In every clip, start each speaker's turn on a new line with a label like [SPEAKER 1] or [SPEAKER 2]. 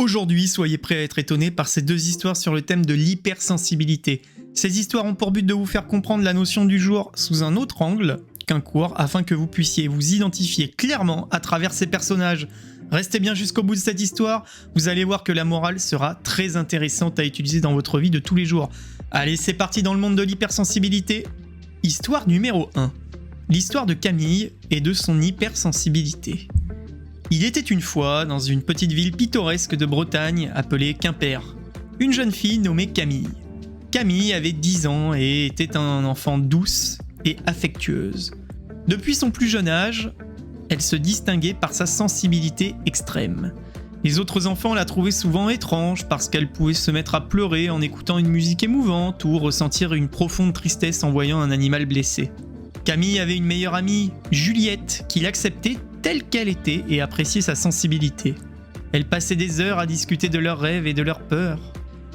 [SPEAKER 1] Aujourd'hui, soyez prêts à être étonnés par ces deux histoires sur le thème de l'hypersensibilité. Ces histoires ont pour but de vous faire comprendre la notion du jour sous un autre angle qu'un cours, afin que vous puissiez vous identifier clairement à travers ces personnages. Restez bien jusqu'au bout de cette histoire, vous allez voir que la morale sera très intéressante à utiliser dans votre vie de tous les jours. Allez, c'est parti dans le monde de l'hypersensibilité. Histoire numéro 1. L'histoire de Camille et de son hypersensibilité. Il était une fois dans une petite ville pittoresque de Bretagne appelée Quimper, une jeune fille nommée Camille. Camille avait 10 ans et était un enfant douce et affectueuse. Depuis son plus jeune âge, elle se distinguait par sa sensibilité extrême. Les autres enfants la trouvaient souvent étrange parce qu'elle pouvait se mettre à pleurer en écoutant une musique émouvante ou ressentir une profonde tristesse en voyant un animal blessé. Camille avait une meilleure amie, Juliette, qui l'acceptait telle qu'elle était et appréciait sa sensibilité. Elle passait des heures à discuter de leurs rêves et de leurs peurs.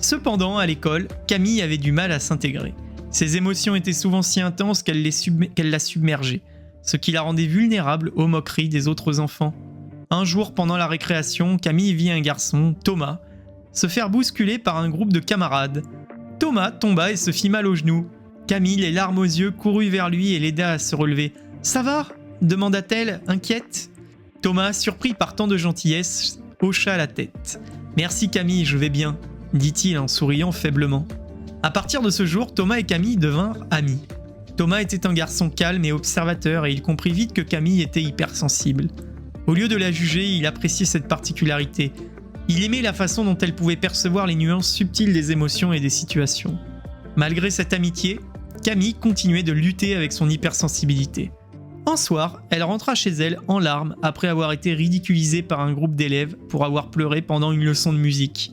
[SPEAKER 1] Cependant, à l'école, Camille avait du mal à s'intégrer. Ses émotions étaient souvent si intenses qu'elle la submergeait, ce qui la rendait vulnérable aux moqueries des autres enfants. Un jour, pendant la récréation, Camille vit un garçon, Thomas, se faire bousculer par un groupe de camarades. Thomas tomba et se fit mal au genou. Camille, les larmes aux yeux, courut vers lui et l'aida à se relever. « Ça va ?» demanda-t-elle, inquiète. Thomas, surpris par tant de gentillesse, hocha la tête. « Merci Camille, je vais bien », dit-il en souriant faiblement. À partir de ce jour, Thomas et Camille devinrent amis. Thomas était un garçon calme et observateur et il comprit vite que Camille était hypersensible. Au lieu de la juger, il appréciait cette particularité. Il aimait la façon dont elle pouvait percevoir les nuances subtiles des émotions et des situations. Malgré cette amitié, Camille continuait de lutter avec son hypersensibilité. Un soir, elle rentra chez elle en larmes après avoir été ridiculisée par un groupe d'élèves pour avoir pleuré pendant une leçon de musique.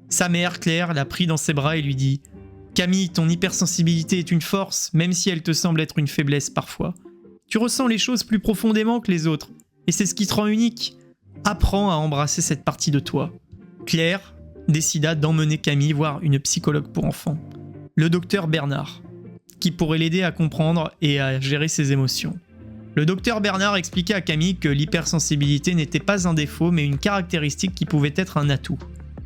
[SPEAKER 1] Sa mère, Claire, la prit dans ses bras et lui dit « Camille, ton hypersensibilité est une force, même si elle te semble être une faiblesse parfois. Tu ressens les choses plus profondément que les autres, et c'est ce qui te rend unique. Apprends à embrasser cette partie de toi. » Claire décida d'emmener Camille voir une psychologue pour enfants, le docteur Bernard, qui pourrait l'aider à comprendre et à gérer ses émotions. Le docteur Bernard expliqua à Camille que l'hypersensibilité n'était pas un défaut mais une caractéristique qui pouvait être un atout.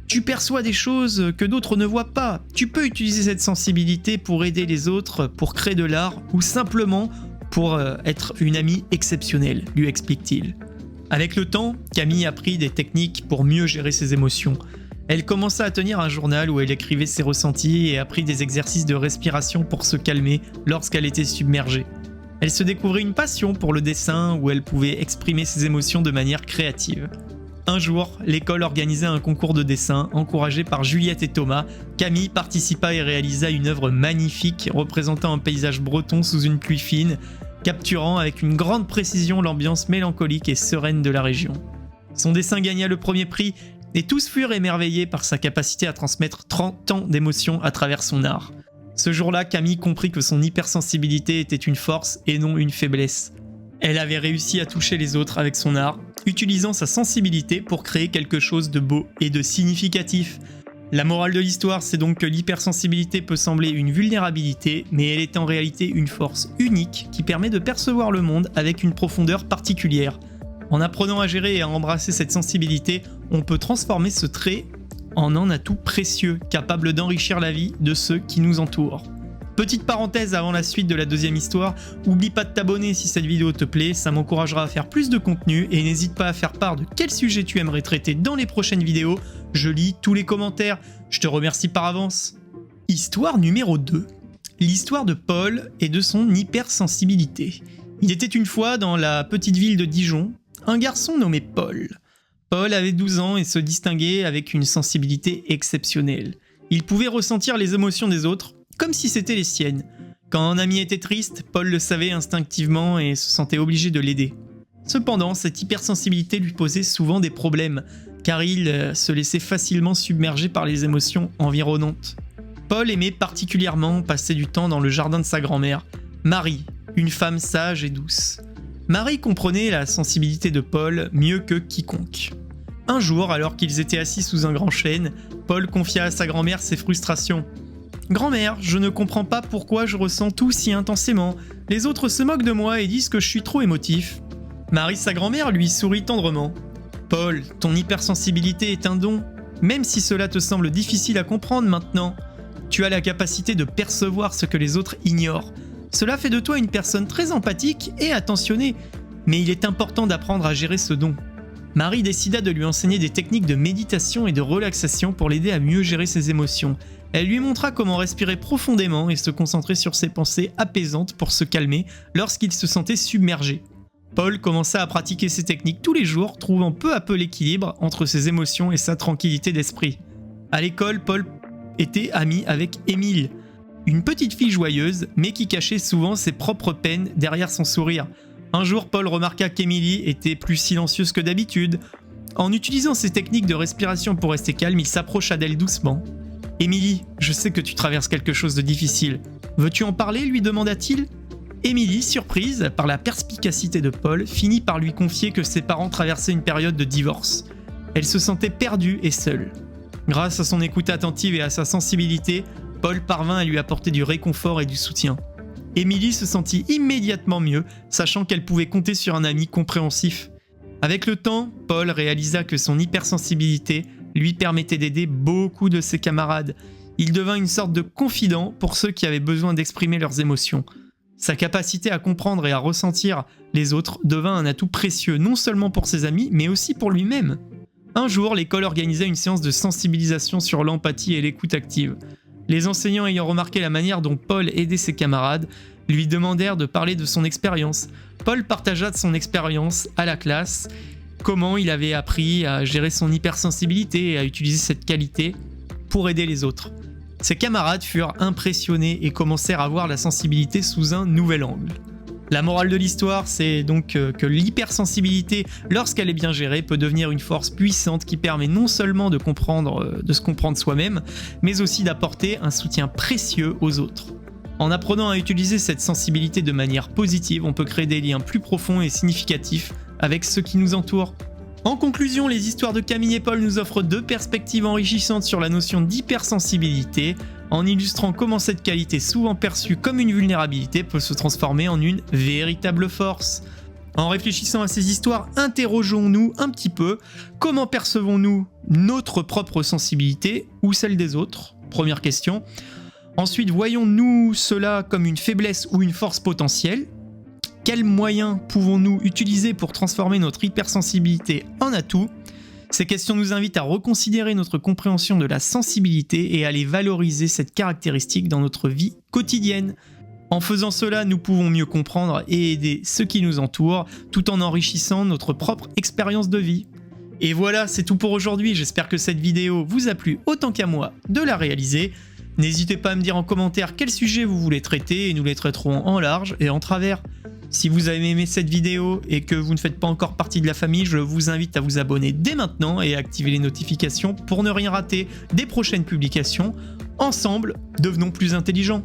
[SPEAKER 1] Tu perçois des choses que d'autres ne voient pas. Tu peux utiliser cette sensibilité pour aider les autres, pour créer de l'art ou simplement pour être une amie exceptionnelle, lui explique-t-il. Avec le temps, Camille apprit des techniques pour mieux gérer ses émotions. Elle commença à tenir un journal où elle écrivait ses ressentis et apprit des exercices de respiration pour se calmer lorsqu'elle était submergée. Elle se découvrit une passion pour le dessin où elle pouvait exprimer ses émotions de manière créative. Un jour, l'école organisait un concours de dessin encouragé par Juliette et Thomas. Camille participa et réalisa une œuvre magnifique représentant un paysage breton sous une pluie fine, capturant avec une grande précision l'ambiance mélancolique et sereine de la région. Son dessin gagna le premier prix et tous furent émerveillés par sa capacité à transmettre 30 ans d'émotions à travers son art. Ce jour-là, Camille comprit que son hypersensibilité était une force et non une faiblesse. Elle avait réussi à toucher les autres avec son art, utilisant sa sensibilité pour créer quelque chose de beau et de significatif. La morale de l'histoire, c'est donc que l'hypersensibilité peut sembler une vulnérabilité, mais elle est en réalité une force unique qui permet de percevoir le monde avec une profondeur particulière. En apprenant à gérer et à embrasser cette sensibilité, on peut transformer ce trait en un atout précieux, capable d'enrichir la vie de ceux qui nous entourent. Petite parenthèse avant la suite de la deuxième histoire, oublie pas de t'abonner si cette vidéo te plaît, ça m'encouragera à faire plus de contenu et n'hésite pas à faire part de quel sujet tu aimerais traiter dans les prochaines vidéos, je lis tous les commentaires, je te remercie par avance. Histoire numéro 2. L'histoire de Paul et de son hypersensibilité. Il était une fois dans la petite ville de Dijon, un garçon nommé Paul. Paul avait 12 ans et se distinguait avec une sensibilité exceptionnelle. Il pouvait ressentir les émotions des autres comme si c'était les siennes. Quand un ami était triste, Paul le savait instinctivement et se sentait obligé de l'aider. Cependant, cette hypersensibilité lui posait souvent des problèmes, car il se laissait facilement submerger par les émotions environnantes. Paul aimait particulièrement passer du temps dans le jardin de sa grand-mère, Marie, une femme sage et douce. Marie comprenait la sensibilité de Paul mieux que quiconque. Un jour, alors qu'ils étaient assis sous un grand chêne, Paul confia à sa grand-mère ses frustrations. « Grand-mère, je ne comprends pas pourquoi je ressens tout si intensément. Les autres se moquent de moi et disent que je suis trop émotif. » Marie, sa grand-mère, lui sourit tendrement. « Paul, ton hypersensibilité est un don. Même si cela te semble difficile à comprendre maintenant, tu as la capacité de percevoir ce que les autres ignorent. Cela fait de toi une personne très empathique et attentionnée, mais il est important d'apprendre à gérer ce don. Marie décida de lui enseigner des techniques de méditation et de relaxation pour l'aider à mieux gérer ses émotions. Elle lui montra comment respirer profondément et se concentrer sur ses pensées apaisantes pour se calmer lorsqu'il se sentait submergé. Paul commença à pratiquer ces techniques tous les jours, trouvant peu à peu l'équilibre entre ses émotions et sa tranquillité d'esprit. À l'école, Paul était ami avec Émile, une petite fille joyeuse, mais qui cachait souvent ses propres peines derrière son sourire. Un jour, Paul remarqua qu'Émilie était plus silencieuse que d'habitude. En utilisant ces techniques de respiration pour rester calme, il s'approcha d'elle doucement. « Émilie, je sais que tu traverses quelque chose de difficile. Veux-tu en parler ?» lui demanda-t-il. Émilie, surprise par la perspicacité de Paul, finit par lui confier que ses parents traversaient une période de divorce. Elle se sentait perdue et seule. Grâce à son écoute attentive et à sa sensibilité, Paul parvint à lui apporter du réconfort et du soutien. Émilie se sentit immédiatement mieux, sachant qu'elle pouvait compter sur un ami compréhensif. Avec le temps, Paul réalisa que son hypersensibilité lui permettait d'aider beaucoup de ses camarades. Il devint une sorte de confident pour ceux qui avaient besoin d'exprimer leurs émotions. Sa capacité à comprendre et à ressentir les autres devint un atout précieux non seulement pour ses amis, mais aussi pour lui-même. Un jour, l'école organisait une séance de sensibilisation sur l'empathie et l'écoute active. Les enseignants ayant remarqué la manière dont Paul aidait ses camarades, lui demandèrent de parler de son expérience. Paul partagea de son expérience à la classe, comment il avait appris à gérer son hypersensibilité et à utiliser cette qualité pour aider les autres. Ses camarades furent impressionnés et commencèrent à voir la sensibilité sous un nouvel angle. La morale de l'histoire, c'est donc que l'hypersensibilité, lorsqu'elle est bien gérée, peut devenir une force puissante qui permet non seulement de se comprendre soi-même, mais aussi d'apporter un soutien précieux aux autres. En apprenant à utiliser cette sensibilité de manière positive, on peut créer des liens plus profonds et significatifs avec ceux qui nous entourent. En conclusion, les histoires de Camille et Paul nous offrent deux perspectives enrichissantes sur la notion d'hypersensibilité, en illustrant comment cette qualité souvent perçue comme une vulnérabilité peut se transformer en une véritable force. En réfléchissant à ces histoires, interrogeons-nous un petit peu, comment percevons-nous notre propre sensibilité ou celle des autres ? Première question. Ensuite, voyons-nous cela comme une faiblesse ou une force potentielle ? Quels moyens pouvons-nous utiliser pour transformer notre hypersensibilité en atout ? Ces questions nous invitent à reconsidérer notre compréhension de la sensibilité et à aller valoriser cette caractéristique dans notre vie quotidienne. En faisant cela, nous pouvons mieux comprendre et aider ceux qui nous entourent, tout en enrichissant notre propre expérience de vie. Et voilà, c'est tout pour aujourd'hui. J'espère que cette vidéo vous a plu autant qu'à moi de la réaliser. N'hésitez pas à me dire en commentaire quel sujet vous voulez traiter et nous les traiterons en large et en travers. Si vous avez aimé cette vidéo et que vous ne faites pas encore partie de la famille, je vous invite à vous abonner dès maintenant et à activer les notifications pour ne rien rater des prochaines publications. Ensemble, devenons plus intelligents.